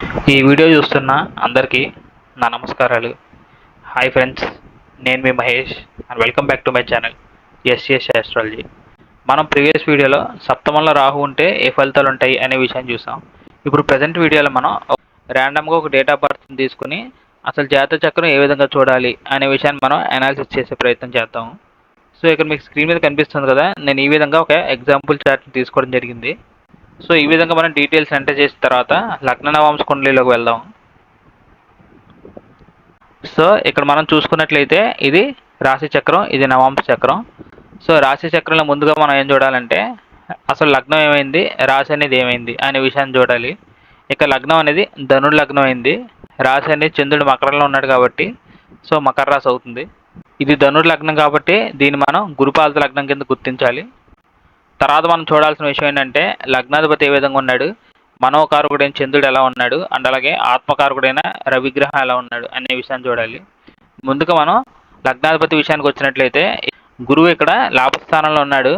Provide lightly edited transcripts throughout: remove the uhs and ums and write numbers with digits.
ఈ వీడియో చూస్తున్న అందరికీ నా నమస్కారాలు. హాయ్ ఫ్రెండ్స్, నేను మీ Mahesh and welcome back to my channel SS astrology. మనం ప్రీవియస్ వీడియోలో సప్తమంలో రాహు ఉంటే ఏ ఫలితాలు ఉంటాయి అనే విషయాన్ని చూసాం. ఇప్పుడు ప్రజెంట్ వీడియోలో మనం ర్యాండమ్గా ఒక డేట్ ఆఫ్ బర్త్ని తీసుకుని అసలు జాతక చక్రం ఏ విధంగా చూడాలి అనే విషయాన్ని మనం అనాలిసిస్ చేసే ప్రయత్నం చేద్దాం. సో ఇక్కడ మీకు స్క్రీన్ మీద కనిపిస్తుంది కదా, నేను ఈ విధంగా ఒక ఎగ్జాంపుల్ చార్ట్ని తీసుకోవడం జరిగింది. సో ఈ విధంగా మనం డీటెయిల్స్ ఎంటర్ చేసిన తర్వాత లగ్న నవాంశ కుండలిలోకి వెళ్దాం. సో ఇక్కడ మనం చూసుకున్నట్లయితే ఇది రాశి చక్రం, ఇది నవాంశ చక్రం. సో రాశి చక్రంలో ముందుగా మనం ఏం చూడాలంటే అసలు లగ్నం ఏమైంది, రాశి అనేది ఏమైంది అనే విషయాన్ని చూడాలి. ఇక లగ్నం అనేది ధనుడు లగ్నం అయింది, రాశి అనేది చంద్రుడు మకరంలో ఉన్నాడు కాబట్టి సో మకర రాశి అవుతుంది. ఇది ధనుడు లగ్నం కాబట్టి దీన్ని మనం గురుపాలత లగ్నం కింద గుర్తించాలి. తర్వాత మనం చూడాల్సిన విషయం ఏంటంటే లగ్నాధిపతి ఏ విధంగా ఉన్నాడు, మనోకారకుడైన చంద్రుడు ఎలా ఉన్నాడు, అండ్ అలాగే ఆత్మకారకుడైన రవిగ్రహం ఎలా ఉన్నాడు అనే విషయాన్ని చూడాలి. ముందుగా మనం లగ్నాధిపతి విషయానికి వచ్చినట్లయితే గురువు ఇక్కడ లాభస్థానంలో ఉన్నాడు.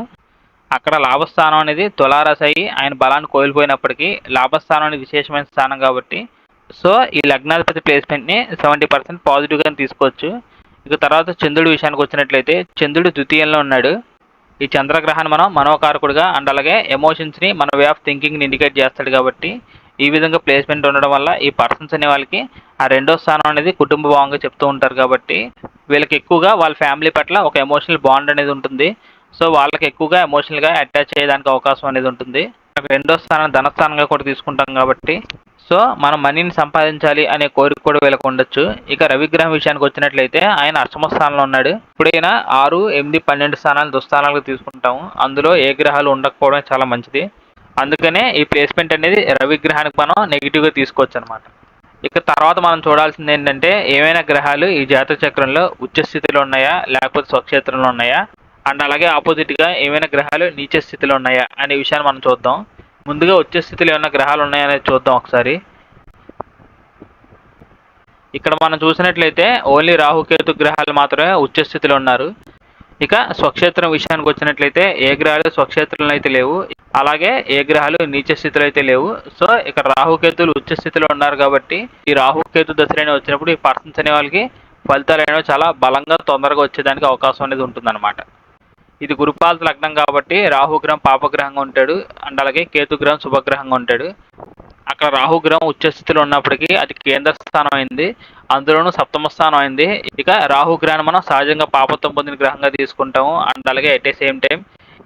అక్కడ లాభస్థానం అనేది తులారాశి అయ్యి ఆయన బలాన్ని కోల్పోయినప్పటికీ లాభస్థానం అనేది విశేషమైన స్థానం కాబట్టి సో ఈ లగ్నాధిపతి ప్లేస్మెంట్ని 70% పాజిటివ్గా తీసుకోవచ్చు. ఇక తర్వాత చంద్రుడి విషయానికి వచ్చినట్లయితే చంద్రుడు ద్వితీయంలో ఉన్నాడు. ఈ చంద్రగ్రహాన్ని మనం మనోకారకుడిగా అండ్ అలాగే ఎమోషన్స్ని మన వే ఆఫ్ థింకింగ్ని ఇండికేట్ చేస్తాడు కాబట్టి ఈ విధంగా ప్లేస్మెంట్ ఉండడం వల్ల ఈ పర్సన్స్ అనే వాళ్ళకి ఆ రెండో స్థానం అనేది కుటుంబ భావంగా చెప్తూ ఉంటారు కాబట్టి వీళ్ళకి ఎక్కువగా వాళ్ళ ఫ్యామిలీ పట్ల ఒక ఎమోషనల్ బాండ్ అనేది ఉంటుంది. సో వాళ్ళకి ఎక్కువగా ఎమోషనల్గా అటాచ్ అయ్యేదానికి అవకాశం అనేది ఉంటుంది. రెండో స్థానం ధనస్థానంగా కూడా తీసుకుంటాం కాబట్టి సో మనం మనీని సంపాదించాలి అనే కోరిక కూడా వీళ్ళకి ఉండొచ్చు. ఇక రవిగ్రహం విషయానికి వచ్చినట్లయితే ఆయన అష్టమ స్థానంలో ఉన్నాడు. ఇప్పుడైనా 6, 8, 12 స్థానాలు దుస్థానాలుగా తీసుకుంటాము. అందులో ఏ గ్రహాలు ఉండకపోవడం చాలా మంచిది. అందుకనే ఈ ప్లేస్మెంట్ అనేది రవిగ్రహానికి మనం నెగిటివ్గా తీసుకోవచ్చు అనమాట. ఇక తర్వాత మనం చూడాల్సింది ఏంటంటే ఏమైనా గ్రహాలు ఈ జాతక చక్రంలో ఉచ్చస్థితిలో ఉన్నాయా లేకపోతే స్వక్షేత్రంలో ఉన్నాయా, అండ్ అలాగే ఆపోజిట్గా ఏమైనా గ్రహాలు నీచ స్థితిలో ఉన్నాయా అనే విషయాన్ని మనం చూద్దాం. ముందుగా వచ్చే స్థితిలో ఏమైనా గ్రహాలు ఉన్నాయనేది చూద్దాం ఒకసారి. ఇక్కడ మనం చూసినట్లయితే ఓన్లీ రాహుకేతు గ్రహాలు మాత్రమే ఉచ్చ స్థితిలో ఉన్నారు. ఇక స్వక్షేత్రం విషయానికి వచ్చినట్లయితే ఏ గ్రహాలు స్వక్షేత్రంలో అయితే లేవు, అలాగే ఏ గ్రహాలు నీచ స్థితిలో అయితే లేవు. సో ఇక్కడ రాహుకేతులు ఉచ్చ స్థితిలో ఉన్నారు కాబట్టి ఈ రాహుకేతు దశలైన వచ్చినప్పుడు ఈ పర్సన్స్ అనే వాళ్ళకి ఫలితాలు అనేవి చాలా బలంగా తొందరగా వచ్చేదానికి అవకాశం అనేది ఉంటుందన్నమాట. ఇది గురుపాలత లగ్నం కాబట్టి రాహుగ్రహం పాపగ్రహంగా ఉంటాడు అండ్ అలాగే కేతుగ్రహం శుభగ్రహంగా ఉంటాడు. అక్కడ రాహుగ్రహం ఉచ్చస్థితిలో ఉన్నప్పటికీ అది కేంద్ర స్థానం అయింది, అందులోనూ సప్తమ స్థానం అయింది. ఇక రాహుగ్రహాన్ని మనం సహజంగా పాపత్వం పొందిన గ్రహంగా తీసుకుంటాము అండ్ అలాగే ఎట్ ఏ సేమ్ టైం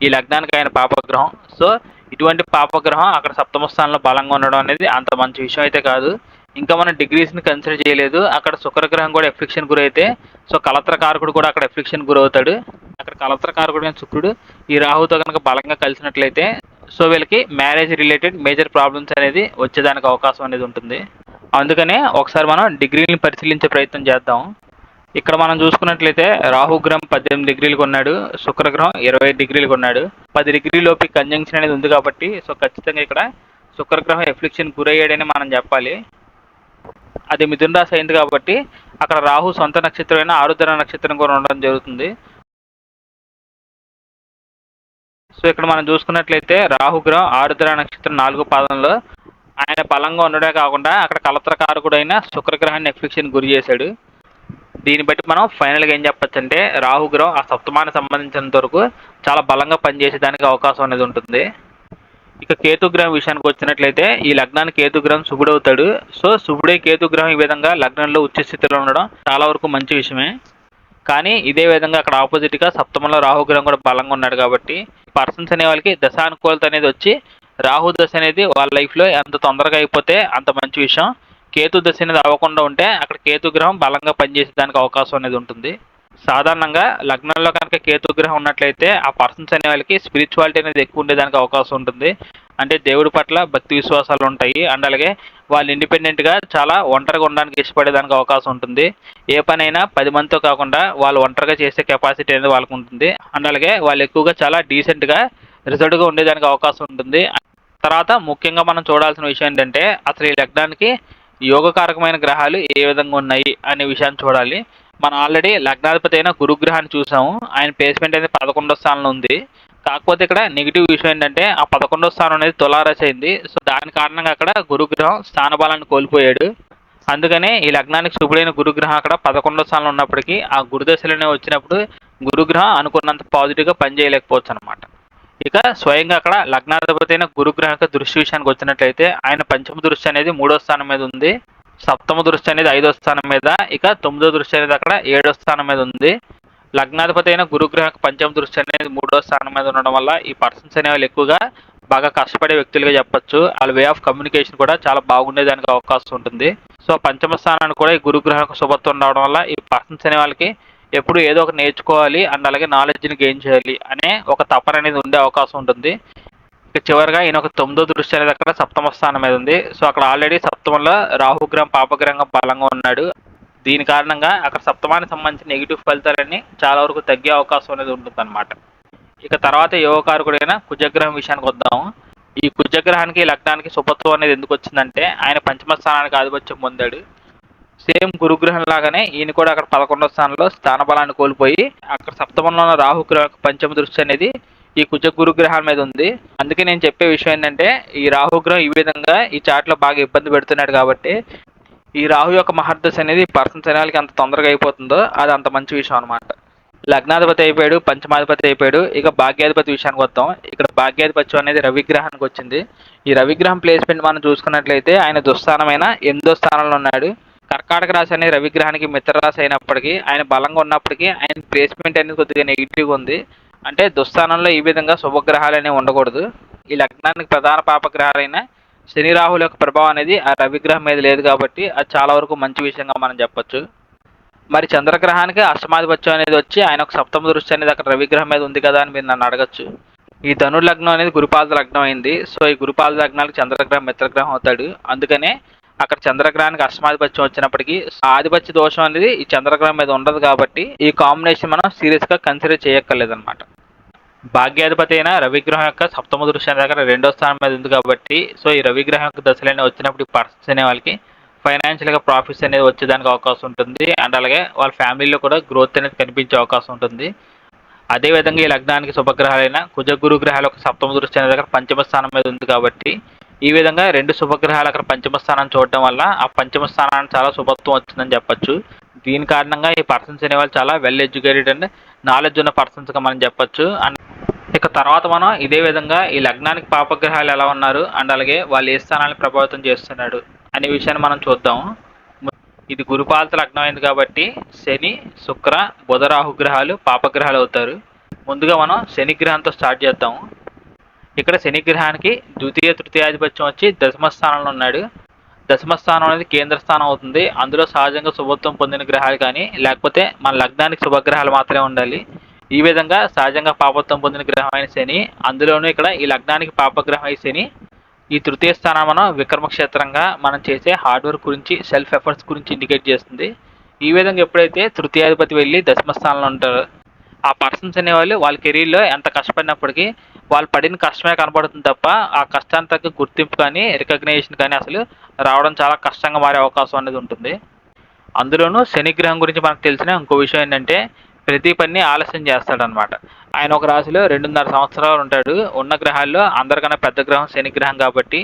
ఈ లగ్నానికి ఆయన పాపగ్రహం. సో ఇటువంటి పాపగ్రహం అక్కడ సప్తమ స్థానంలో బలంగా ఉండడం అనేది అంత మంచి విషయం అయితే కాదు. ఇంకా మనం డిగ్రీస్ని కన్సిడర్ చేయలేదు. అక్కడ శుక్రగ్రహం కూడా ఎఫ్లిక్షన్ గురైతే సో కలత్రకారకుడు కూడా అక్కడ ఎఫ్లిక్షన్ గురవుతాడు. అక్కడ కలత్రకారకుడు శుక్రుడు ఈ రాహుతో కనుక బలంగా కలిసినట్లయితే సో వీళ్ళకి మ్యారేజ్ రిలేటెడ్ మేజర్ ప్రాబ్లమ్స్ అనేది వచ్చేదానికి అవకాశం అనేది ఉంటుంది. అందుకనే ఒకసారి మనం డిగ్రీని పరిశీలించే ప్రయత్నం చేద్దాం. ఇక్కడ మనం చూసుకున్నట్లయితే రాహుగ్రహం 18 డిగ్రీలకు ఉన్నాడు, శుక్రగ్రహం 25 డిగ్రీలకు ఉన్నాడు. 10 డిగ్రీలోపు కంజంక్షన్ అనేది ఉంది కాబట్టి సో ఖచ్చితంగా ఇక్కడ శుక్రగ్రహం ఎఫ్లిక్షన్ గురయ్యాడని మనం చెప్పాలి. అది మిథున రాశి అయింది కాబట్టి అక్కడ రాహు సొంత నక్షత్రమైన ఆరుద్ర నక్షత్రం కూడా ఉండడం జరుగుతుంది. సో ఇక్కడ మనం చూసుకున్నట్లయితే రాహుగ్రహం ఆరుద్ర నక్షత్రం 4వ పాదంలో ఆయన బలంగా ఉండడే కాకుండా అక్కడ కలత్రకారకుడైన శుక్రగ్రహాన్ని ఎఫ్లిక్షన్ గురి చేశాడు. దీన్ని బట్టి మనం ఫైనల్గా ఏం చెప్పచ్చు అంటే రాహుగ్రహం ఆ సప్తమానికి సంబంధించినంత వరకు చాలా బలంగా పనిచేసేదానికి అవకాశం అనేది ఉంటుంది. ఇక కేతుగ్రహం విషయానికి వచ్చినట్లయితే ఈ లగ్నానికి కేతుగ్రహం శుభుడవుతాడు. సో శుభుడే కేతుగ్రహం ఈ విధంగా లగ్నంలో ఉచ్చస్థితిలో ఉండడం చాలా వరకు మంచి విషయమే. కానీ ఇదే విధంగా అక్కడ ఆపోజిట్గా సప్తమంలో రాహుగ్రహం కూడా బలంగా ఉన్నాడు కాబట్టి పర్సన్స్ అనే వాళ్ళకి దశానుకూలత అనేది వచ్చి రాహు దశ అనేది వాళ్ళ లైఫ్లో ఎంత తొందరగా అయిపోతే అంత మంచి విషయం. కేతు దశ అనేది అవ్వకుండా ఉంటే అక్కడ కేతుగ్రహం బలంగా పనిచేసేదానికి అవకాశం అనేది ఉంటుంది. సాధారణంగా లగ్నంలో కనుక కేతుగ్రహం ఉన్నట్లయితే ఆ పర్సన్స్ అనే వాళ్ళకి స్పిరిచువాలిటీ అనేది ఎక్కువ ఉండేదానికి అవకాశం ఉంటుంది. అంటే దేవుడి పట్ల భక్తి విశ్వాసాలు ఉంటాయి అండ్ అలాగే వాళ్ళు ఇండిపెండెంట్గా చాలా ఒంటరిగా ఉండడానికి ఇష్టపడేదానికి అవకాశం ఉంటుంది. ఏ పనైనా 10 మందితో కాకుండా వాళ్ళు ఒంటరిగా చేసే కెపాసిటీ అనేది వాళ్ళకు ఉంటుంది అండ్ అలాగే వాళ్ళు ఎక్కువగా చాలా డీసెంట్గా రిజల్ట్గా ఉండేదానికి అవకాశం ఉంటుంది. తర్వాత ముఖ్యంగా మనం చూడాల్సిన విషయం ఏంటంటే అసలు ఈ లగ్నానికి యోగకారకమైన గ్రహాలు ఏ విధంగా ఉన్నాయి అనే విషయాన్ని చూడాలి. మనం ఆల్రెడీ లగ్నాధిపతి అయిన గురుగ్రహాన్ని చూసాము. ఆయన ప్లేస్మెంట్ అనేది 11వ స్థానంలో ఉంది. కాకపోతే ఇక్కడ నెగిటివ్ విషయం ఏంటంటే ఆ 11వ స్థానం అనేది తులారాశి అయింది. సో దాని కారణంగా అక్కడ గురుగ్రహం స్థానబలాన్ని కోల్పోయాడు. అందుకనే ఈ లగ్నానికి శుభుడైన గురుగ్రహం అక్కడ 11వ స్థానంలో ఉన్నప్పటికీ ఆ గురుదశలోనే వచ్చినప్పుడు గురుగ్రహం అనుకున్నంత పాజిటివ్గా పనిచేయలేకపోవచ్చు అనమాట. ఇక స్వయంగా అక్కడ లగ్నాధిపతి అయిన గురుగ్రహం యొక్క దృష్టి విషయానికి వచ్చినట్లయితే ఆయన పంచమ దృష్టి అనేది 3వ స్థానం మీద ఉంది, సప్తమ దృష్టి అనేది 5వ స్థానం మీద, ఇక 9వ దృష్టి అనేది అక్కడ 7వ స్థానం మీద ఉంది. లగ్నాధిపతి అయిన గురుగ్రహం యొక్క పంచమ దృష్టి అనేది 3వ స్థానం మీద ఉండడం వల్ల ఈ పర్సన్స్ అనే వాళ్ళు ఎక్కువగా బాగా కష్టపడే వ్యక్తులుగా చెప్పొచ్చు. వాళ్ళ వే ఆఫ్ కమ్యూనికేషన్ కూడా చాలా బాగుండేదానికి అవకాశం ఉంటుంది. సో పంచమ స్థానానికి కూడా ఈ గురుగ్రహం యొక్క శుభత్వం రావడం వల్ల ఈ పర్సన్స్ అనే వాళ్ళకి ఎప్పుడు ఏదో ఒకటి నేర్చుకోవాలి అండ్ అలాగే నాలెడ్జ్ని గెయిన్ చేయాలి అనే ఒక తపన అనేది ఉండే అవకాశం ఉంటుంది. ఇక చివరిగా ఈయన ఒక 9వ దృష్టి అనేది అక్కడ సప్తమ స్థానం మీద ఉంది. సో అక్కడ ఆల్రెడీ సప్తమంలో రాహుగ్రహం పాపగ్రహంగా బలంగా ఉన్నాడు. దీని కారణంగా అక్కడ సప్తమానికి సంబంధించిన నెగిటివ్ ఫలితాలన్నీ చాలా వరకు తగ్గే అవకాశం అనేది ఉంటుంది అనమాట. ఇక తర్వాత యోగకారకుడైన కుజగ్రహం విషయానికి వద్దాము. ఈ కుజగ్రహానికి లగ్నానికి శుభత్వం అనేది ఎందుకు వచ్చిందంటే ఆయన పంచమ స్థానానికి ఆధిపత్యం పొందాడు. సేమ్ గురుగ్రహం లాగానే ఈయన కూడా అక్కడ 11వ స్థానంలో స్థానబలాన్ని కోల్పోయి అక్కడ సప్తమంలో ఉన్న రాహుగ్రహం పంచమ దృష్టి అనేది ఈ కుజ గురుగ్రహాల మీద ఉంది. అందుకే నేను చెప్పే విషయం ఏంటంటే ఈ రాహుగ్రహం ఈ విధంగా ఈ చాట్లో బాగా ఇబ్బంది పెడుతున్నాడు కాబట్టి ఈ రాహు యొక్క మహర్దశ అనేది పర్సన్స్ అనేవాళ్ళకి అంత తొందరగా అయిపోతుందో అది అంత మంచి విషయం అనమాట. లగ్నాధిపతి అయిపోయాడు, పంచమాధిపతి అయిపోయాడు. ఇక భాగ్యాధిపతి విషయానికి వద్దాం. ఇక్కడ భాగ్యాధిపత్యం అనేది రవిగ్రహానికి వచ్చింది. ఈ రవిగ్రహం ప్లేస్మెంట్ మనం చూసుకున్నట్లయితే ఆయన దుస్థానమైన 8వ స్థానంలో ఉన్నాడు. కర్కాటక రాశి అనేది రవిగ్రహానికి మిత్రరాశి అయినప్పటికీ ఆయన బలంగా ఉన్నప్పటికీ ఆయన ప్లేస్మెంట్ అనేది కొద్దిగా నెగిటివ్గా ఉంది. అంటే దుస్థానంలో ఈ విధంగా శుభగ్రహాలు అనేవి ఉండకూడదు. ఈ లగ్నానికి ప్రధాన పాపగ్రహాలైన శని రాహుల యొక్క ప్రభావం అనేది ఆ రవిగ్రహం మీద లేదు కాబట్టి అది చాలా వరకు మంచి విషయంగా మనం చెప్పొచ్చు. మరి చంద్రగ్రహానికి అష్టమాధిపత్యం అనేది వచ్చి ఆయన ఒక సప్తమ దృష్టి అనేది అక్కడ రవిగ్రహం మీద ఉంది కదా అని మీరు నన్ను అడగచ్చు. ఈ ధనుర్ లగ్నం అనేది గురుపాద లగ్నం అయింది. సో ఈ గురుపాద లగ్నానికి చంద్రగ్రహం మిత్రగ్రహం అవుతాడు. అందుకనే అక్కడ చంద్రగ్రహానికి అష్టమాధిపత్యం వచ్చినప్పటికీ ఆధిపత్య దోషం అనేది ఈ చంద్రగ్రహం మీద ఉండదు కాబట్టి ఈ కాంబినేషన్ మనం సీరియస్గా కన్సిడర్ చేయక్కర్లేదన్నమాట. భాగ్యాధిపతి అయిన రవిగ్రహం యొక్క సప్తమ దృష్టి దగ్గర 2వ స్థానం మీద ఉంది కాబట్టి సో ఈ రవిగ్రహం యొక్క దశలైన వచ్చినప్పుడు పర్సన్స్ అనే వాళ్ళకి ఫైనాన్షియల్గా ప్రాఫిట్స్ అనేది వచ్చేదానికి అవకాశం ఉంటుంది. అండ్ అలాగే వాళ్ళ ఫ్యామిలీలో కూడా గ్రోత్ అనేది కనిపించే అవకాశం ఉంటుంది. అదేవిధంగా ఈ లగ్నానికి శుభగ్రహాలైన కుజ గురు గ్రహాలు ఒక సప్తమ దృష్టి అనే దగ్గర పంచమ స్థానం మీద ఉంది కాబట్టి ఈ విధంగా 2 శుభగ్రహాలు అక్కడ పంచమ స్థానాన్ని చూడడం వల్ల ఆ పంచమ స్థానానికి చాలా శుభత్వం వచ్చిందని చెప్పొచ్చు. దీని కారణంగా ఈ పర్సన్స్ అనేవాళ్ళు చాలా వెల్ ఎడ్యుకేటెడ్ అండ్ నాలెడ్జ్ ఉన్న పర్సన్స్గా మనం చెప్పొచ్చు. అండ్ ఇక తర్వాత మనం ఇదే విధంగా ఈ లగ్నానికి పాపగ్రహాలు ఎలా ఉన్నారు అండ్ అలాగే వాళ్ళు ఏ స్థానాన్ని ప్రభావితం చేస్తున్నాడు అనే విషయాన్ని మనం చూద్దాం. ఇది గురుపాలత లగ్నం అయింది కాబట్టి శని, శుక్ర, బుధ, రాహు గ్రహాలు పాపగ్రహాలు అవుతారు. ముందుగా మనం శని గ్రహంతో స్టార్ట్ చేద్దాము. ఇక్కడ శని గ్రహానికి ద్వితీయ తృతీయాధిపత్యం వచ్చి దశమ స్థానంలో ఉన్నాడు. దశమ స్థానం అనేది కేంద్ర స్థానం అవుతుంది. అందులో సహజంగా శుభత్వం పొందిన గ్రహాలు కానీ లేకపోతే మన లగ్నానికి శుభగ్రహాలు మాత్రమే ఉండాలి. ఈ విధంగా సహజంగా పాపత్వం పొందిన గ్రహం అయిన శని, అందులోనూ ఇక్కడ ఈ లగ్నానికి పాపగ్రహం అయిన శని ఈ తృతీయ స్థానం మనం విక్రమక్షేత్రంగా మనం చేసే హార్డ్ వర్క్ గురించి సెల్ఫ్ ఎఫర్ట్స్ గురించి ఇండికేట్ చేస్తుంది. ఈ విధంగా ఎప్పుడైతే తృతీయాధిపతి వెళ్ళి దశమ స్థానంలో ఉంటారో ఆ పర్సన్స్ అనేవాళ్ళు వాళ్ళ కెరీర్లో ఎంత కష్టపడినప్పటికీ వాళ్ళు పడిన కష్టమే కనబడుతుంది తప్ప ఆ కష్టానికి తగ్గ గుర్తింపు కానీ రికగ్నైజేషన్ కానీ అసలు రావడం చాలా కష్టంగా మారే అవకాశం అనేది ఉంటుంది. అందులోనూ శని గ్రహం గురించి మనకు తెలిసిన ఇంకో విషయం ఏంటంటే ప్రతి పని ఆలస్యం చేస్తాడనమాట. ఆయన ఒక రాశిలో 2.5 సంవత్సరాలు ఉంటాడు. ఉన్న గ్రహాల్లో అందరికన్నా పెద్ద గ్రహం శని గ్రహం కాబట్టి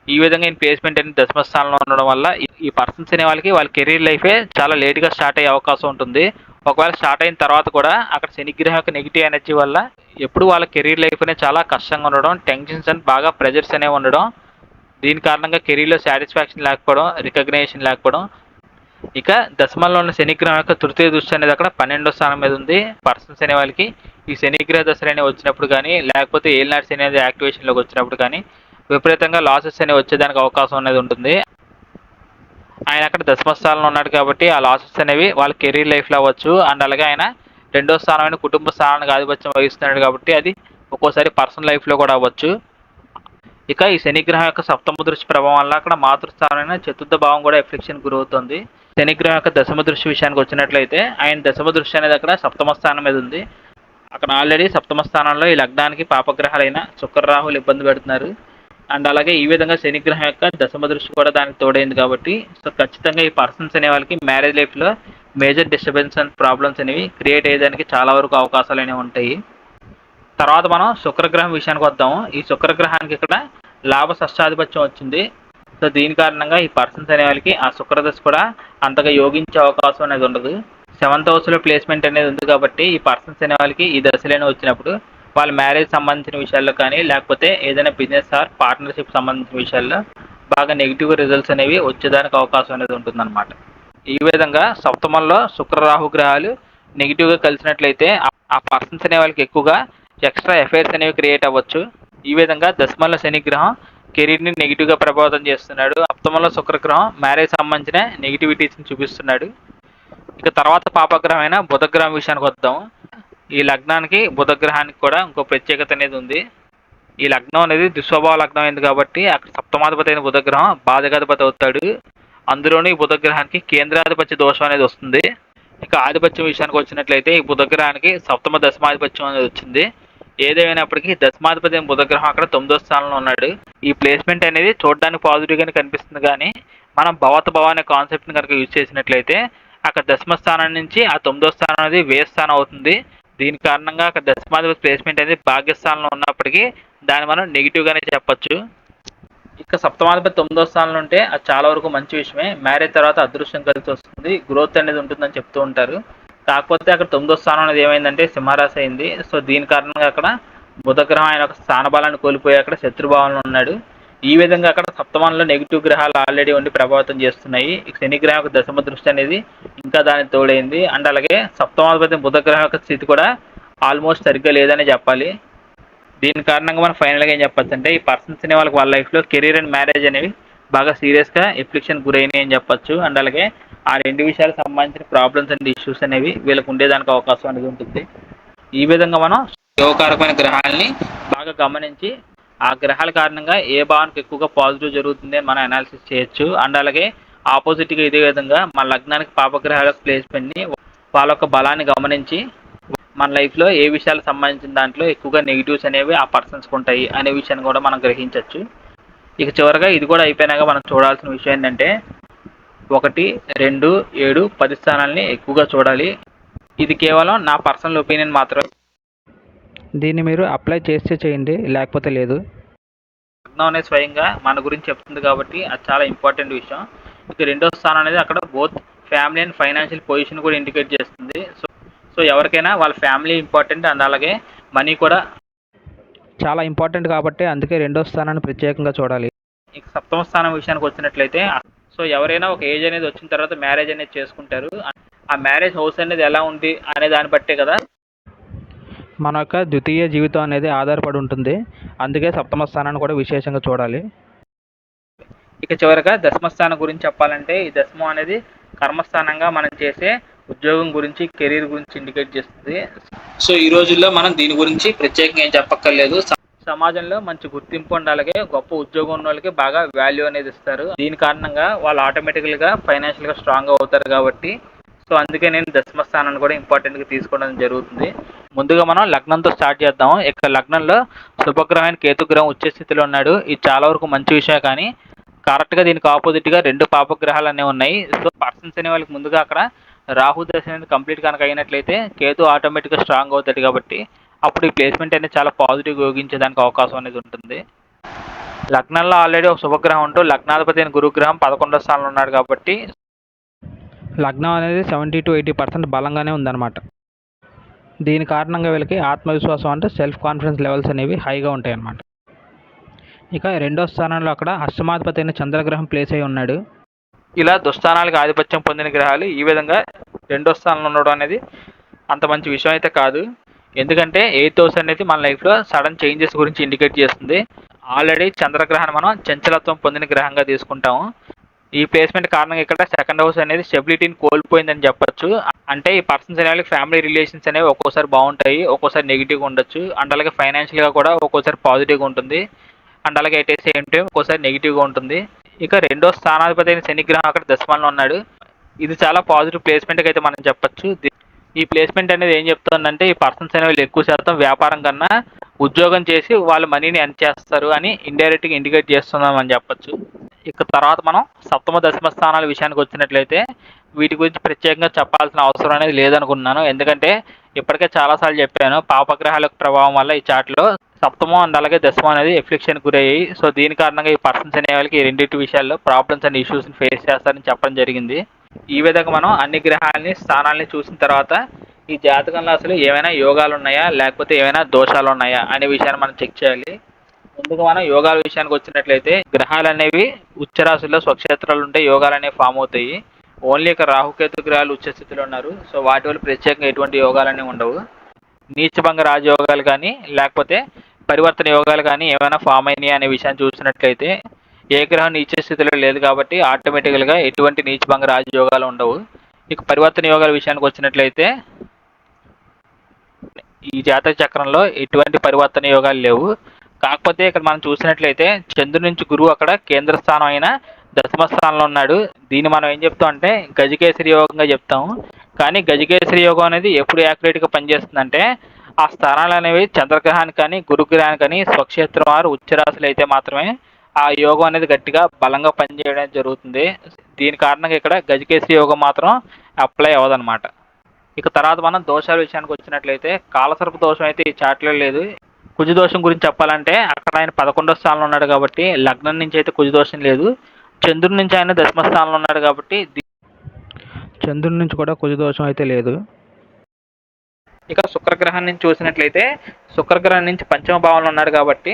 ఈ విధంగా ఈయన ప్లేస్మెంట్ అనేది దశమ స్థానంలో ఉండడం వల్ల ఈ పర్సన్స్ అనే వాళ్ళకి వాళ్ళ కెరీర్ లైఫే చాలా లేట్గా స్టార్ట్ అయ్యే అవకాశం ఉంటుంది. ఒకవేళ స్టార్ట్ అయిన తర్వాత కూడా అక్కడ శని గ్రహం యొక్క నెగిటివ్ ఎనర్జీ వల్ల ఎప్పుడు వాళ్ళ కెరీర్ లైఫ్ అనేది చాలా కష్టంగా ఉండడం, టెన్షన్స్ అండ్ బాగా ప్రెజర్స్ అనేవి ఉండడం, దీని కారణంగా కెరీర్లో సాటిస్ఫాక్షన్ లేకపోవడం, రికగ్నైజేషన్ లేకపోవడం. ఇక దశమంలో ఉన్న శనిగ్రహం యొక్క తృతీయ దృష్టి అనేది అక్కడ 12వ స్థానం మీద ఉంది. పర్సన్స్ అనే వాళ్ళకి ఈ శనిగ్రహ దశలు అనేవి వచ్చినప్పుడు కానీ లేకపోతే ఏలినాటి శని అనేది యాక్టివేషన్లోకి వచ్చినప్పుడు కానీ విపరీతంగా లాసెస్ అనేవి వచ్చేదానికి అవకాశం అనేది ఉంటుంది. ఆయన అక్కడ దశమ స్థానంలో ఉన్నాడు కాబట్టి ఆ లాసెస్ అనేవి వాళ్ళ కెరీర్ లైఫ్లో అవ్వచ్చు. అండ్ అలాగే ఆయన 2వ స్థానమైన కుటుంబ స్థానానికి ఆధిపత్యం వహిస్తున్నాడు కాబట్టి అది ఒక్కోసారి పర్సనల్ లైఫ్లో కూడా అవ్వచ్చు. ఇక ఈ శనిగ్రహం యొక్క సప్తమ దృష్టి ప్రభావం వల్ల అక్కడ మాతృస్థానమైన చతుర్థ భావం కూడా ఎఫ్లిక్షన్ గురవుతుంది. శనిగ్రహం యొక్క దశమ దృష్టి విషయానికి వచ్చినట్లయితే ఆయన దశమ దృష్టి అనేది అక్కడ సప్తమ స్థానం మీద ఉంది. అక్కడ ఆల్రెడీ సప్తమ స్థానంలో ఈ లగ్నానికి పాపగ్రహాలైన శుక్ర రాహులు ఇబ్బంది పెడుతున్నారు. అండ్ అలాగే ఈ విధంగా శనిగ్రహం యొక్క దశమ దృష్టి కూడా దానికి తోడైంది కాబట్టి సో ఖచ్చితంగా ఈ పర్సన్స్ అనే వాళ్ళకి మ్యారేజ్ లైఫ్లో మేజర్ డిస్టర్బెన్స్ అండ్ ప్రాబ్లమ్స్ అనేవి క్రియేట్ అయ్యేదానికి చాలా వరకు అవకాశాలు అనేవి ఉంటాయి. తర్వాత మనం శుక్రగ్రహం విషయానికి వద్దాము. ఈ శుక్రగ్రహానికి ఇక్కడ లాభ షష్టాధిపత్యం వచ్చింది. సో దీని కారణంగా ఈ పర్సన్స్ అనే వాళ్ళకి ఆ శుక్రదశ కూడా అంతగా యోగించే అవకాశం అనేది ఉండదు. సెవెంత్ హౌస్లో ప్లేస్మెంట్ అనేది ఉంది కాబట్టి ఈ పర్సన్స్ అనే వాళ్ళకి ఈ దశలోనే వచ్చినప్పుడు వాళ్ళ మ్యారేజ్ సంబంధించిన విషయాల్లో కానీ లేకపోతే ఏదైనా బిజినెస్ ఆర్ పార్ట్నర్షిప్ సంబంధించిన విషయాల్లో బాగా నెగిటివ్ రిజల్ట్స్ అనేవి వచ్చేదానికి అవకాశం అనేది ఉంటుందన్నమాట. ఈ విధంగా సప్తమంలో శుక్ర రాహు గ్రహాలు నెగిటివ్గా కలిసినట్లయితే ఆ పర్సన్స్ అనే వాళ్ళకి ఎక్కువగా ఎక్స్ట్రా ఎఫైర్స్ అనేవి క్రియేట్ అవ్వచ్చు. ఈ విధంగా దశమంలో శనిగ్రహం కెరీర్ని నెగిటివ్గా ప్రభావితం చేస్తున్నాడు. సప్తమంలో శుక్రగ్రహం మ్యారేజ్ సంబంధించిన నెగిటివిటీస్ని చూపిస్తున్నాడు. ఇక తర్వాత పాపగ్రహమైన బుధగ్రహం విషయానికి వద్దాం. ఈ లగ్నానికి బుధగ్రహానికి కూడా ఇంకో ప్రత్యేకత అనేది ఉంది. ఈ లగ్నం అనేది దుస్వభావ లగ్నం అయింది కాబట్టి అక్కడ సప్తమాధిపతి అయిన బుధగ్రహం బాధకాధిపతి అవుతాడు. అందులోని ఈ బుధగ్రహానికి కేంద్రాధిపత్య దోషం అనేది వస్తుంది. ఇక ఆధిపత్యం విషయానికి వచ్చినట్లయితే ఈ బుధగ్రహానికి సప్తమ దశమాధిపత్యం అనేది వచ్చింది. ఏదేమైనప్పటికీ దశమాధిపతి అయిన బుధగ్రహం అక్కడ 9వ స్థానంలో ఉన్నాడు. ఈ ప్లేస్మెంట్ అనేది చూడడానికి పాజిటివ్గానే కనిపిస్తుంది, కానీ మనం భవత భవ అనే కాన్సెప్ట్ని కనుక యూజ్ చేసినట్లయితే అక్కడ దశమ స్థానం నుంచి ఆ 9వ స్థానం అనేది వ్యయ స్థానం అవుతుంది. దీని కారణంగా అక్కడ దశమాధిపతి ప్లేస్మెంట్ అనేది భాగ్యస్థానంలో ఉన్నప్పటికీ దాన్ని మనం నెగిటివ్గానే చెప్పచ్చు. ఇక సప్తమాధిపతి 9వ స్థానంలో ఉంటే అది చాలా వరకు మంచి విషయమే. మ్యారేజ్ తర్వాత అదృష్టం కలిసి వస్తుంది, గ్రోత్ అనేది ఉంటుందని చెప్తూ ఉంటారు. కాకపోతే అక్కడ 9వ స్థానం అనేది ఏమైందంటే సింహరాశి అయింది. సో దీని కారణంగా అక్కడ బుధగ్రహం ఆయన ఒక స్థానబలాన్ని కోల్పోయి అక్కడ శత్రుభావంలో ఉన్నాడు. ఈ విధంగా అక్కడ సప్తమంలో నెగిటివ్ గ్రహాలు ఆల్రెడీ ఉండి ప్రభావితం చేస్తున్నాయి. శనిగ్రహం యొక్క దశమ దృష్టి అనేది ఇంకా దానికి తోడైంది. అండ్ అలాగే సప్తమాధిపతి బుధగ్రహం యొక్క స్థితి కూడా ఆల్మోస్ట్ సరిగ్గా లేదని చెప్పాలి. దీని కారణంగా మనం ఫైనల్గా ఏం చెప్పచ్చు అంటే ఈ పర్సన్స్ అనే వాళ్ళకి వాళ్ళ లైఫ్లో కెరీర్ అండ్ మ్యారేజ్ అనేవి బాగా సీరియస్గా ఎఫ్లిక్షన్ గురైనాయి అని చెప్పచ్చు. అండ్ అలాగే ఆ రెండు విషయాలకు సంబంధించిన ప్రాబ్లమ్స్ అండ్ ఇష్యూస్ అనేవి వీళ్ళకి ఉండేదానికి అవకాశం అనేది ఉంటుంది. ఈ విధంగా మనం యోగకారకమైన గ్రహాలని బాగా గమనించి ఆ గ్రహాల కారణంగా ఏ భావానికి ఎక్కువగా పాజిటివ్ జరుగుతుంది అని మనం అనాలిసిస్ చేయొచ్చు. అండ్ అలాగే ఆపోజిట్గా ఇదే విధంగా మన లగ్నానికి పాపగ్రహాల ప్లేస్మెంట్ని వాళ్ళ యొక్క బలాన్ని గమనించి మన లైఫ్లో ఏ విషయాలకు సంబంధించిన దాంట్లో ఎక్కువగా నెగిటివ్స్ అనేవి ఆ పర్సన్స్కి ఉంటాయి అనే విషయాన్ని కూడా మనం గ్రహించవచ్చు. ఇక చివరిగా ఇది కూడా అయిపోయినాక మనం చూడాల్సిన విషయం ఏంటంటే 1, 2, 7, 10 స్థానాలని ఎక్కువగా చూడాలి. ఇది కేవలం నా పర్సనల్ ఒపీనియన్ మాత్రమే. దీన్ని మీరు అప్లై చేస్తే చేయండి, లేకపోతే లేదు. లగ్నం అనేది స్వయంగా మన గురించి చెప్తుంది కాబట్టి అది చాలా ఇంపార్టెంట్ విషయం. ఇక 2వ స్థానం అనేది అక్కడ both family and financial position కూడా ఇండికేట్ చేస్తుంది. సో ఎవరికైనా వాళ్ళ ఫ్యామిలీ ఇంపార్టెంట్ అండ్ అలాగే మనీ కూడా చాలా ఇంపార్టెంట్ కాబట్టి అందుకే 2వ స్థానాన్ని ప్రత్యేకంగా చూడాలి. ఇక 7వ స్థానం విషయానికి వచ్చినట్లయితే సో ఎవరైనా ఒక ఏజ్ అనేది వచ్చిన తర్వాత మ్యారేజ్ అనేది చేసుకుంటారు. ఆ మ్యారేజ్ హౌస్ అనేది ఎలా ఉంది అనే దాన్ని బట్టే కదా మన యొక్క ద్వితీయ జీవితం అనేది ఆధారపడి ఉంటుంది. అందుకే 7వ స్థానాన్ని కూడా విశేషంగా చూడాలి. ఇక చివరిగా దశమస్థానం గురించి చెప్పాలంటే ఈ దశమం అనేది కర్మస్థానంగా మనం చేసే ఉద్యోగం గురించి కెరీర్ గురించి ఇండికేట్ చేస్తుంది. సో ఈ రోజుల్లో మనం దీని గురించి ప్రత్యేకంగా ఏం చెప్పక్కర్లేదు. సమాజంలో మంచి గుర్తింపు ఉండాలి, అలాగే గొప్ప ఉద్యోగం ఉన్న వాళ్ళకి బాగా వాల్యూ అనేది ఇస్తారు. దీని కారణంగా వాళ్ళు ఆటోమేటికల్గా ఫైనాన్షియల్గా స్ట్రాంగ్ అవుతారు కాబట్టి సో అందుకే నేను దశమ స్థానాన్ని కూడా ఇంపార్టెంట్గా తీసుకోవడం జరుగుతుంది. ముందుగా మనం లగ్నంతో స్టార్ట్ చేద్దాం. ఇక్కడ లగ్నంలో శుభగ్రహమైన కేతుగ్రహం ఉచ్చ స్థితిలో ఉన్నాడు. ఇది చాలా వరకు మంచి విషయం, కానీ కరెక్ట్గా దీనికి ఆపోజిట్గా 2 పాపగ్రహాలు అనేవి ఉన్నాయి. సో పర్సన్స్ అనే వాళ్ళకి ముందుగా అక్కడ రాహు దశ అనేది కంప్లీట్ కనుక అయినట్లయితే కేతు ఆటోమేటిక్గా స్ట్రాంగ్ అవుతాడు కాబట్టి అప్పుడు ఈ ప్లేస్మెంట్ అనేది చాలా పాజిటివ్గా యోగించేదానికి అవకాశం అనేది ఉంటుంది. లగ్నంలో ఆల్రెడీ ఒక శుభగ్రహం ఉంటూ లగ్నాధిపతి అయిన గురుగ్రహం 11వ స్థానంలో ఉన్నాడు కాబట్టి లగ్నం అనేది 70 to 80% బలంగానే ఉందన్నమాట. దీని కారణంగా వీళ్ళకి ఆత్మవిశ్వాసం అంటే సెల్ఫ్ కాన్ఫిడెన్స్ లెవెల్స్ అనేవి హైగా ఉంటాయి అన్నమాట. ఇక 2వ స్థానంలో అక్కడ అష్టమాధిపతి అయిన చంద్రగ్రహం ప్లేస్ అయి ఉన్నాడు. ఇలా దుస్థానాలకు ఆధిపత్యం పొందిన గ్రహాలు ఈ విధంగా 2వ స్థానంలో ఉండడం అనేది అంత మంచి విషయం అయితే కాదు. ఎందుకంటే 8th హౌస్ అనేది మన లైఫ్లో సడన్ చేంజెస్ గురించి ఇండికేట్ చేస్తుంది. ఆల్రెడీ చంద్రగ్రహాన్ని మనం చంచలత్వం పొందిన గ్రహంగా తీసుకుంటాము. ఈ ప్లేస్మెంట్ కారణంగా ఇక్కడ 2nd హౌస్ అనేది స్టెబిలిటీని కోల్పోయిందని చెప్పొచ్చు. అంటే ఈ పర్సన్స్ అనేవి ఫ్యామిలీ రిలేషన్స్ అనేవి ఒక్కోసారి బాగుంటాయి, ఒక్కోసారి నెగిటివ్గా ఉండొచ్చు. అండ్ అలాగే ఫైనాన్షియల్గా కూడా ఒక్కోసారి పాజిటివ్గా ఉంటుంది, అండ్ అలాగే అయితే సేమ్ టైం ఒక్కోసారి నెగిటివ్గా ఉంటుంది. ఇక 2వ స్థానాధిపతి అయిన శనిగ్రహం అక్కడ దశమంలో ఉన్నాడు. ఇది చాలా పాజిటివ్ ప్లేస్మెంట్గా అయితే మనం చెప్పొచ్చు. ఈ ప్లేస్మెంట్ అనేది ఏం చెప్తుందంటే ఈ పర్సన్స్ అనేవి ఎక్కువ శాతం వ్యాపారం కన్నా ఉద్యోగం చేసి వాళ్ళ మనీని ఎర్న్ చేస్తారు అని ఇండైరెక్ట్గా ఇండికేట్ చేస్తున్నామని చెప్పొచ్చు. ఇక తర్వాత మనం సప్తమ దశమ స్థానాల విషయానికి వచ్చినట్లయితే వీటి గురించి ప్రత్యేకంగా చెప్పాల్సిన అవసరం అనేది లేదనుకున్నాను. ఎందుకంటే ఇప్పటికే చాలాసార్లు చెప్పాను, పాపగ్రహాల యొక్క ప్రభావం వల్ల ఈ చార్ట్లో సప్తమం అండ్ అలాగే దశమం అనేది ఎఫ్లిక్షన్ గురయ్యాయి. సో దీని కారణంగా ఈ పర్సన్స్ అనే వాళ్ళకి ఈ రెండింటి విషయాల్లో ప్రాబ్లమ్స్ అండ్ ఇష్యూస్ని ఫేస్ చేస్తారని చెప్పడం జరిగింది. ఈ విధంగా మనం అన్ని గ్రహాలని స్థానాలని చూసిన తర్వాత ఈ జాతకంలో అసలు ఏమైనా యోగాలు ఉన్నాయా లేకపోతే ఏమైనా దోషాలు ఉన్నాయా అనే విషయాన్ని మనం చెక్ చేయాలి. ముందుగా మనం యోగాల విషయానికి వచ్చినట్లయితే గ్రహాలు అనేవి ఉచ్చరాశుల్లో స్వక్షేత్రాలు ఉంటే యోగాలు అనేవి ఫామ్ అవుతాయి. ఓన్లీ ఇక్కడ రాహుకేతు గ్రహాలు ఉచ్చ స్థితిలో ఉన్నారు. సో వాటి వల్ల ప్రత్యేకంగా ఎటువంటి యోగాలు అనేవి ఉండవు. నీచభంగ రాజయోగాలు కానీ లేకపోతే పరివర్తన యోగాలు కానీ ఏమైనా ఫామ్ అయినాయి అనే విషయాన్ని చూసినట్లయితే ఏ గ్రహం నీచ స్థితిలో లేదు కాబట్టి ఆటోమేటికల్గా ఎటువంటి నీచభంగ రాజయోగాలు ఉండవు. ఇక పరివర్తన యోగాల విషయానికి వచ్చినట్లయితే ఈ జాతక చక్రంలో ఎటువంటి పరివర్తన యోగాలు లేవు. కాకపోతే ఇక్కడ మనం చూసినట్లయితే చంద్రుడి నుంచి గురువు అక్కడ కేంద్ర స్థానం అయిన దశమ స్థానంలో ఉన్నాడు. దీన్ని మనం ఏం చెప్తాం అంటే గజకేసరి యోగంగా చెప్తాము. కానీ గజకేసరి యోగం అనేది ఎప్పుడు యాక్యురేట్గా పనిచేస్తుందంటే ఆ స్థానాలు అనేవి చంద్రగ్రహానికి కానీ గురుగ్రహానికి కానీ స్వక్షేత్రం వారు ఉచ్చరాశులు అయితే మాత్రమే ఆ యోగం అనేది గట్టిగా బలంగా పనిచేయడం జరుగుతుంది. దీని కారణంగా ఇక్కడ గజకేసరి యోగం మాత్రం అప్లై అవ్వదన్నమాట. ఇక తర్వాత మనం దోషాల విషయానికి వచ్చినట్లయితే కాలసర్ప దోషం అయితే ఈ చాట్లో లేదు. కుజ దోషం గురించి చెప్పాలంటే అక్కడ ఆయన 11వ స్థానంలో ఉన్నాడు కాబట్టి లగ్నం నుంచి అయితే కుజ దోషం లేదు. చంద్రుడి నుంచి ఆయన దశమ స్థానంలో ఉన్నాడు కాబట్టి చంద్రుడి నుంచి కూడా కుజ దోషం అయితే లేదు. ఇక శుక్రగ్రహం నుంచి చూసినట్లయితే శుక్రగ్రహం నుంచి పంచమ భావంలో ఉన్నాడు కాబట్టి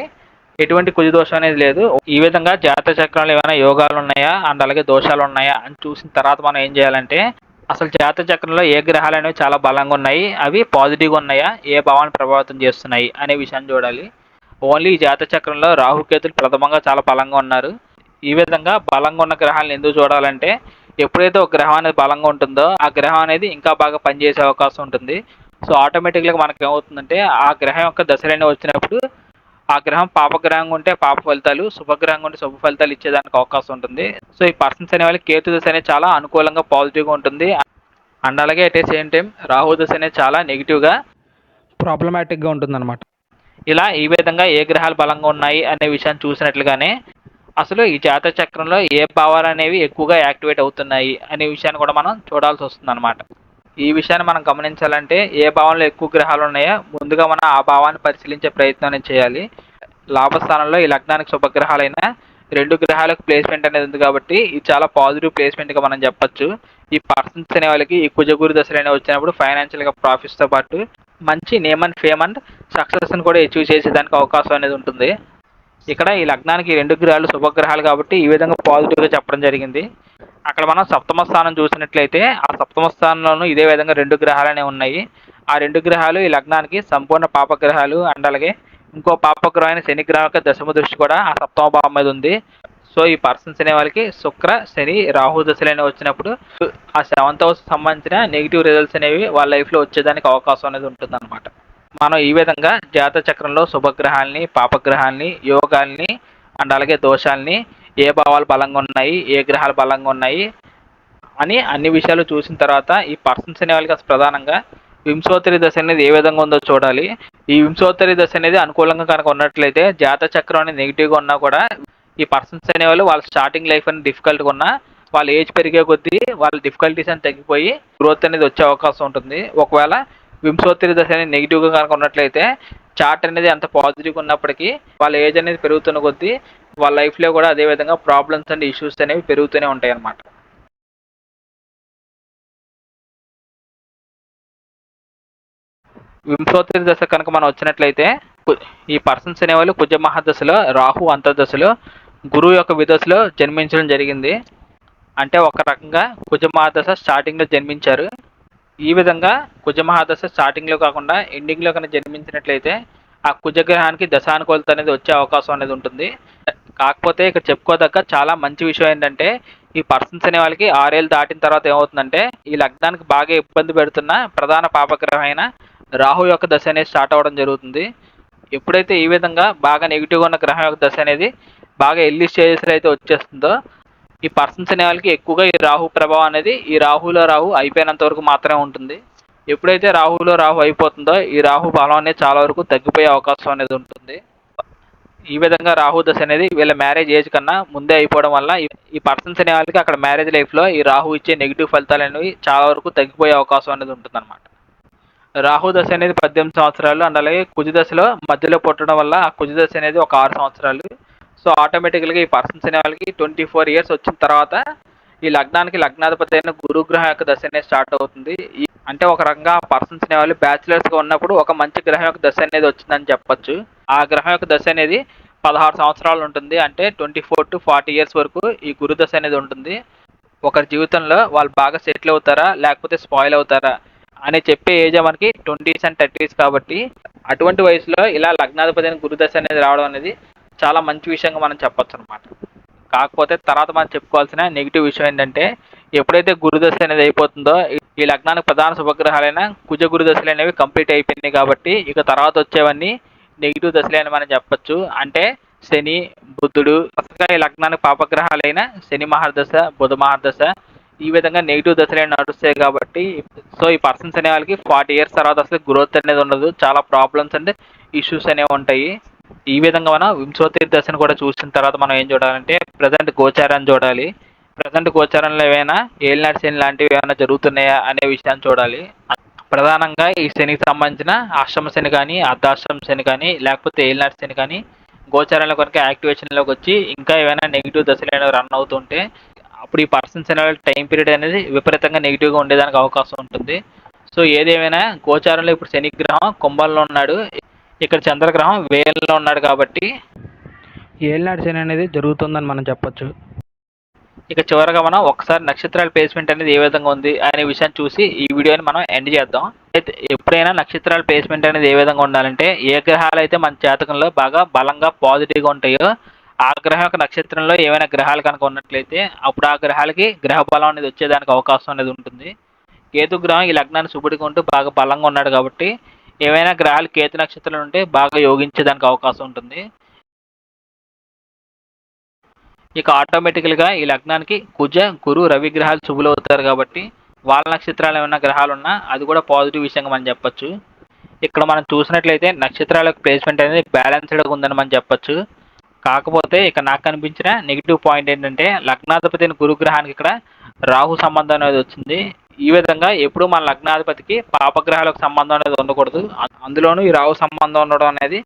ఎటువంటి కుజ దోషం అనేది లేదు. ఈ విధంగా జాతక చక్రంలో ఏమైనా యోగాలు ఉన్నాయా అండ్ అలాగే దోషాలు ఉన్నాయా అని చూసిన తర్వాత మనం ఏం చేయాలంటే అసలు జాతక చక్రంలో ఏ గ్రహాలు అనేవి చాలా బలంగా ఉన్నాయి, అవి పాజిటివ్గా ఉన్నాయా, ఏ భావాన్ని ప్రభావితం చేస్తున్నాయి అనే విషయాన్ని చూడాలి. ఓన్లీ ఈ జాతక చక్రంలో రాహుకేతులు ప్రథమంగా చాలా బలంగా ఉన్నారు. ఈ విధంగా బలంగా ఉన్న గ్రహాలను ఎందుకు చూడాలంటే ఎప్పుడైతే ఒక గ్రహం అనేది బలంగా ఉంటుందో ఆ గ్రహం అనేది ఇంకా బాగా పనిచేసే అవకాశం ఉంటుంది. సో ఆటోమేటిక్గా మనకి ఏమవుతుందంటే ఆ గ్రహం యొక్క దశలైన వచ్చినప్పుడు ఆ గ్రహం పాపగ్రహంగా ఉంటే పాప ఫలితాలు, శుభగ్రహంగా ఉంటే శుభ ఫలితాలు ఇచ్చేదానికి అవకాశం ఉంటుంది. సో ఈ పర్సన్స్ అనే వాళ్ళకి కేతు దశ అనేది చాలా అనుకూలంగా పాజిటివ్గా ఉంటుంది. అండ్ అలాగే at a same time Rahu దశ అనేది చాలా నెగిటివ్గా ప్రాబ్లమాటిక్గా ఉంటుందన్నమాట. ఇలా ఈ విధంగా ఏ గ్రహాలు బలంగా ఉన్నాయి అనే విషయాన్ని చూసినట్లుగానే అసలు ఈ జాతక చక్రంలో ఏ భావాలు అనేవి ఎక్కువగా యాక్టివేట్ అవుతున్నాయి అనే విషయాన్ని కూడా మనం చూడాల్సి వస్తుంది అనమాట. ఈ విషయాన్ని మనం గమనించాలంటే ఏ భావంలో ఎక్కువ గ్రహాలు ఉన్నాయో ముందుగా మనం ఆ భావాన్ని పరిశీలించే ప్రయత్నం చేయాలి. లాభస్థానంలో ఈ లగ్నానికి శుభగ్రహాలైన 2 గ్రహాలకు ప్లేస్మెంట్ అనేది ఉంది కాబట్టి ఇది చాలా పాజిటివ్ ప్లేస్మెంట్గా మనం చెప్పొచ్చు. ఈ పర్సన్స్ అనే వాళ్ళకి ఈ కుజగురు దశలు అనేవి వచ్చినప్పుడు ఫైనాన్షియల్గా ప్రాఫిట్స్తో పాటు మంచి నేమ్ అండ్ ఫేమ్ అండ్ సక్సెస్ని కూడా అచీవ్ చేసేదానికి అవకాశం అనేది ఉంటుంది. ఇక్కడ ఈ లగ్నానికి 2 గ్రహాలు శుభగ్రహాలు కాబట్టి ఈ విధంగా పాజిటివ్గా చెప్పడం జరిగింది. అక్కడ మనం సప్తమ స్థానం చూసినట్లయితే ఆ సప్తమ స్థానంలోనూ ఇదే విధంగా 2 గ్రహాలనే ఉన్నాయి. ఆ 2 గ్రహాలు ఈ లగ్నానికి సంపూర్ణ పాపగ్రహాలు అండ్ అలాగే ఇంకో పాపగ్రహం అయిన శని గ్రహం యొక్క దశమ దృష్టి కూడా ఆ సప్తమ భావం మీద ఉంది. సో ఈ పర్సన్స్ అనే వాళ్ళకి శుక్ర శని రాహు దశలు అనేవి వచ్చినప్పుడు ఆ 7th house సంబంధించిన నెగిటివ్ రిజల్ట్స్ అనేవి వాళ్ళ లైఫ్లో వచ్చేదానికి అవకాశం అనేది ఉంటుంది అనమాట. మనం ఈ విధంగా జాతక చక్రంలో శుభగ్రహాలని, పాపగ్రహాలని, యోగాల్ని అండ్ అలాగే దోషాలని, ఏ భావాలు బలంగా ఉన్నాయి, ఏ గ్రహాలు బలంగా ఉన్నాయి అని అన్ని విషయాలు చూసిన తర్వాత ఈ పర్సన్స్ అనే వాళ్ళకి అసలు ప్రధానంగా వింశోత్తరి దశ అనేది ఏ విధంగా ఉందో చూడాలి. ఈ వింశోత్తరి దశ అనేది అనుకూలంగా కనుక ఉన్నట్లయితే జాతక చక్రం అనేది నెగిటివ్గా ఉన్నా కూడా ఈ పర్సన్స్ అనేవాళ్ళు వాళ్ళ స్టార్టింగ్ లైఫ్ అనేది డిఫికల్ట్గా ఉన్నా వాళ్ళ ఏజ్ పెరిగే కొద్దీ వాళ్ళ డిఫికల్టీస్ అని తగ్గిపోయి గ్రోత్ అనేది వచ్చే అవకాశం ఉంటుంది. ఒకవేళ వింశోత్తరి దశ అనేది నెగిటివ్గా కనుక ఉన్నట్లయితే చార్ట్ అనేది అంత పాజిటివ్గా ఉన్నప్పటికీ వాళ్ళ ఏజ్ అనేది పెరుగుతున్న కొద్దీ వాళ్ళ లైఫ్లో కూడా అదేవిధంగా ప్రాబ్లమ్స్ అండ్ ఇష్యూస్ అనేవి పెరుగుతూనే ఉంటాయి అన్నమాట. వింశోత్తరి దశ కనుక మనం వచ్చినట్లయితే ఈ పర్సన్స్ అనేవాళ్ళు కుజ మహాదశలో, రాహు అంతర్దశలో, గురువు యొక్క విదశలో జన్మించడం జరిగింది. అంటే ఒక రకంగా కుజ మహాదశ స్టార్టింగ్లో జన్మించారు. ఈ విధంగా కుజ మహాదశ స్టార్టింగ్లో కాకుండా ఎండింగ్లో కనుక జన్మించినట్లయితే ఆ కుజగ్రహానికి దశానుకూలత అనేది వచ్చే అవకాశం అనేది ఉంటుంది. కాకపోతే ఇక్కడ చెప్పుకోదగ్గ చాలా మంచి విషయం ఏంటంటే ఈ పర్సన్స్ అనే వాళ్ళకి 6 ఏళ్ళు దాటిన తర్వాత ఏమవుతుందంటే ఈ లగ్నానికి బాగా ఇబ్బంది పెడుతున్న ప్రధాన పాపగ్రహం అయిన రాహు యొక్క దశ అనేది స్టార్ట్ అవ్వడం జరుగుతుంది. ఎప్పుడైతే ఈ విధంగా బాగా నెగిటివ్గా ఉన్న గ్రహం యొక్క దశ అనేది బాగా ఎర్లీ స్టేజెస్లో అయితే వచ్చేస్తుందో ఈ పర్సన్స్ అనే వాళ్ళకి ఎక్కువగా ఈ రాహు ప్రభావం అనేది ఈ రాహులో రాహు అయిపోయినంత వరకు మాత్రమే ఉంటుంది. ఎప్పుడైతే రాహులో రాహు అయిపోతుందో ఈ రాహు బలం అనేది చాలా వరకు తగ్గిపోయే అవకాశం అనేది ఉంటుంది. ఈ విధంగా రాహు దశ అనేది వీళ్ళ మ్యారేజ్ ఏజ్ కన్నా ముందే అయిపోవడం వల్ల ఈ పర్సన్స్ అనే వాళ్ళకి అక్కడ మ్యారేజ్ లైఫ్లో ఈ రాహు ఇచ్చే నెగిటివ్ ఫలితాలు అనేవి చాలా వరకు తగ్గిపోయే అవకాశం అనేది ఉంటుంది అనమాట. రాహు దశ అనేది 18 సంవత్సరాలు అండ్ అలాగే కుజ దశలో మధ్యలో పుట్టడం వల్ల ఆ కుజ దశ అనేది ఒక 6 సంవత్సరాలు. సో ఆటోమేటికల్గా ఈ పర్సన్స్ అనే వాళ్ళకి 24 ఇయర్స్ వచ్చిన తర్వాత ఈ లగ్నానికి లగ్నాధిపతి అయిన గురుగ్రహం యొక్క దశ అనేది స్టార్ట్ అవుతుంది. అంటే ఒక రకంగా పర్సన్స్ అనే వాళ్ళు బ్యాచిలర్స్గా ఉన్నప్పుడు ఒక మంచి గ్రహం యొక్క దశ అనేది వచ్చిందని చెప్పొచ్చు. ఆ గ్రహం యొక్క దశ అనేది 16 సంవత్సరాలు ఉంటుంది. అంటే 24 to 40 ఇయర్స్ వరకు ఈ గురు దశ అనేది ఉంటుంది. ఒకరి జీవితంలో వాళ్ళు బాగా సెటిల్ అవుతారా లేకపోతే స్పాయిల్ అవుతారా అని చెప్పే ఏజ్ మనకి 20s and 30s కాబట్టి అటువంటి వయసులో ఇలా లగ్నాధిపతి అయిన గురుదశ అనేది రావడం అనేది చాలా మంచి విషయంగా మనం చెప్పొచ్చు అనమాట. కాకపోతే తర్వాత మనం చెప్పుకోవాల్సిన నెగిటివ్ విషయం ఏంటంటే ఎప్పుడైతే గురుదశ అనేది అయిపోతుందో ఈ లగ్నానికి ప్రధాన శుభగ్రహాలైన కుజ గురు దశలు అనేవి కంప్లీట్ అయిపోయినాయి కాబట్టి ఇక తర్వాత వచ్చేవన్నీ నెగిటివ్ దశలే అని మనం చెప్పొచ్చు. అంటే శని, బుధుడు, అసలుగా ఈ లగ్నానికి పాపగ్రహాలైన శని మహర్దశ, బుధ మహర్దశ ఈ విధంగా నెగిటివ్ దశలే నడుస్తాయి కాబట్టి సో ఈ పర్సన్స్ అనే వాళ్ళకి 40 ఇయర్స్ తర్వాత అసలు గ్రోత్ అనేది ఉండదు. చాలా ప్రాబ్లమ్స్ అండ్ ఇష్యూస్ అనేవి ఉంటాయి. ఈ విధంగా మనం వింశోత్తరి దశను కూడా చూసిన తర్వాత మనం ఏం చూడాలంటే ప్రజెంట్ గోచారాన్ని చూడాలి. ప్రజెంట్ గోచారంలో ఏమైనా ఏలినాటి శని లాంటివి ఏమైనా జరుగుతున్నాయా అనే విషయాన్ని చూడాలి. ప్రధానంగా ఈ శనికి సంబంధించిన అష్టమ శని కానీ, అర్ధాష్టమ శని కానీ, లేకపోతే ఏలినాటి శని కానీ గోచారంలో కనుక యాక్టివేషన్లోకి వచ్చి ఇంకా ఏమైనా నెగిటివ్ దశలు అనేవి రన్ అవుతుంటే అప్పుడు ఈ పర్సన్స్ అనే టైం పీరియడ్ అనేది విపరీతంగా నెగిటివ్గా ఉండేదానికి అవకాశం ఉంటుంది. సో ఏదేమైనా గోచారంలో ఇప్పుడు శని గ్రహం కుంభంలో ఉన్నాడు, ఇక్కడ చంద్రగ్రహం వేలంలో ఉన్నాడు కాబట్టి ఏలినాటి శని అనేది జరుగుతుందని మనం చెప్పొచ్చు. ఇక చివరగా మనం ఒకసారి నక్షత్రాల ప్లేస్మెంట్ అనేది ఏ విధంగా ఉంది అనే విషయాన్ని చూసి ఈ వీడియోని మనం ఎండ్ చేద్దాం. అయితే ఎప్పుడైనా నక్షత్రాల ప్లేస్మెంట్ అనేది ఏ విధంగా ఉండాలంటే ఏ గ్రహాలు అయితే మన జాతకంలో బాగా బలంగా పాజిటివ్గా ఉంటాయో ఆ గ్రహం యొక్క నక్షత్రంలో ఏమైనా గ్రహాలు కనుక ఉన్నట్లయితే అప్పుడు ఆ గ్రహాలకి గ్రహ బలం అనేది వచ్చేదానికి అవకాశం అనేది ఉంటుంది. కేతు గ్రహం ఈ లగ్నాన్ని శుభుడిగా ఉంటూ బాగా బలంగా ఉన్నాడు కాబట్టి ఏమైనా గ్రహాలు కేతు నక్షత్రంలో ఉంటే బాగా యోగించేదానికి అవకాశం ఉంటుంది. ఇక ఆటోమేటికల్గా ఈ లగ్నానికి కుజ, గురు, రవి గ్రహాలు శుభులు అవుతారు కాబట్టి వాళ్ళ నక్షత్రాలు ఏమైనా గ్రహాలు ఉన్నా అది కూడా పాజిటివ్ విషయంగా మనం చెప్పొచ్చు. ఇక్కడ మనం చూసినట్లయితే నక్షత్రాల ప్లేస్మెంట్ అనేది బ్యాలెన్స్డ్గా ఉందని మనం చెప్పొచ్చు. కాకపోతే ఇక్కడ నాకు కనిపించిన నెగిటివ్ పాయింట్ ఏంటంటే లగ్నాధిపతి గురుగ్రహానికి ఇక్కడ రాహు సంబంధం అనేది వచ్చింది. ఈ విధంగా ఎప్పుడు మన లగ్నాధిపతికి పాపగ్రహాలకు సంబంధం అనేది ఉండకూడదు. అందులోనూ ఈ రాహు సంబంధం ఉండడం అనేది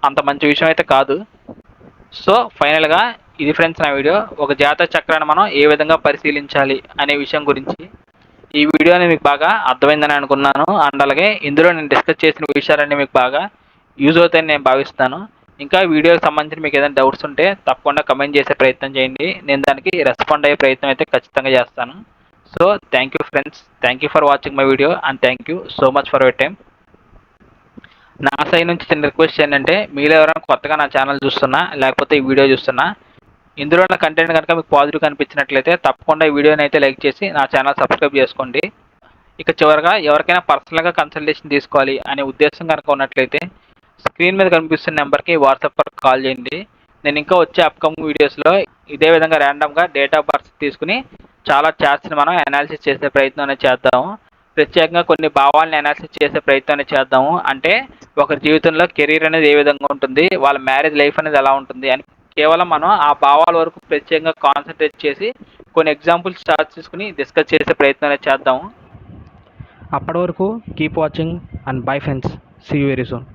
అంత మంచి విషయం అయితే కాదు. సో ఫైనల్గా ఇది ఫ్రెండ్స్ నా వీడియో. ఒక జాతక చక్రాన్ని మనం ఏ విధంగా పరిశీలించాలి అనే విషయం గురించి ఈ వీడియోని మీకు బాగా అర్థమైందని అనుకున్నాను. అండ్ అలాగే ఇందులో నేను డిస్కస్ చేసిన విషయాలన్నీ మీకు బాగా యూజ్ అవుతాయని నేను భావిస్తాను. ఇంకా వీడియోకి సంబంధించి మీకు ఏదైనా డౌట్స్ ఉంటే తప్పకుండా కమెంట్ చేసే ప్రయత్నం చేయండి. నేను దానికి రెస్పాండ్ అయ్యే ప్రయత్నం అయితే ఖచ్చితంగా చేస్తాను. So thank you friends, thank you for watching my video and thank you so much for your time. నా సైడ్ నుంచి చిన్న రిక్వెస్ట్ ఏంటంటే మీరు ఎవరైనా కొత్తగా నా ఛానల్ చూస్తున్నా లేకపోతే ఈ వీడియో చూస్తున్నా ఇందులో ఉన్న కంటెంట్ కనుక మీకు పాజిటివ్ కనిపించినట్లయితే తప్పకుండా ఈ వీడియోని అయితే లైక్ చేసి నా ఛానల్ సబ్స్క్రైబ్ చేసుకోండి. ఇక చివరగా ఎవరికైనా పర్సనల్గా కన్సల్టేషన్ తీసుకోవాలి అనే ఉద్దేశం కనుక ఉన్నట్లయితే స్క్రీన్ మీద కనిపిస్తున్న నెంబర్కి వాట్సాప్ కాల్ చేయండి. నేను ఇంకా వచ్చే అప్కమింగ్ వీడియోస్లో ఇదే విధంగా ర్యాండమ్గా డేట్ ఆఫ్ బర్త్ తీసుకుని చాలా చార్ట్స్ని మనం అనాలిసిస్ చేసే ప్రయత్నం అనేది చేద్దాము. ప్రత్యేకంగా కొన్ని భావాలను అనాలిసిస్ చేసే ప్రయత్నం అనేది చేద్దాము. అంటే ఒకరి జీవితంలో కెరీర్ అనేది ఏ విధంగా ఉంటుంది, వాళ్ళ మ్యారేజ్ లైఫ్ అనేది ఎలా ఉంటుంది అని కేవలం మనం ఆ భావాల వరకు ప్రత్యేకంగా కాన్సన్ట్రేట్ చేసి కొన్ని ఎగ్జాంపుల్స్ చార్ట్స్ తీసుకుని డిస్కస్ చేసే ప్రయత్నం అనేది చేద్దాము. అప్పటి వరకు keep watching and bye friends, see you very soon.